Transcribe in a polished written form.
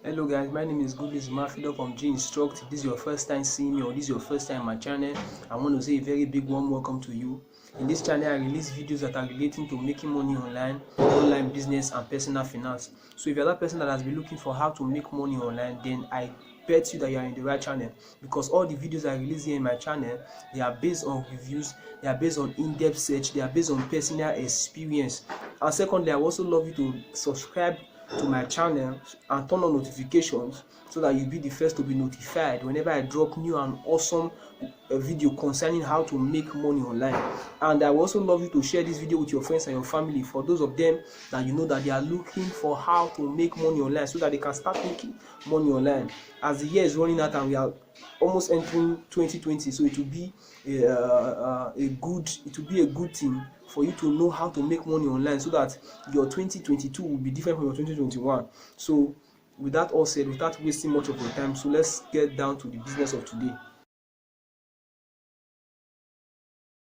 Hello guys, my name is Goodness Mafido from G-INSTRUCT. This is your first time seeing me, or this is your first time on my channel. I want to say a very big warm welcome to you. In this channel, I release videos that are relating to making money online, online business and personal finance. So if you're that person that has been looking for how to make money online, then I bet you that you are in the right channel, because all the videos I release here in my channel, they are based on reviews, they are based on in-depth search, they are based on personal experience. And secondly, I also love you to subscribe to my channel and turn on notifications so that you'll be the first to be notified whenever I drop new and awesome video concerning how to make money online. And I will also love you to share this video with your friends and your family, for those of them that you know that they are looking for how to make money online, so that they can start making money online. As the year is running out and we are almost entering 2020, so it will be a good thing for you to know how to make money online, so that your 2022 will be different from your 2021. So with that all said, without wasting much of your time, so let's get down to the business of today.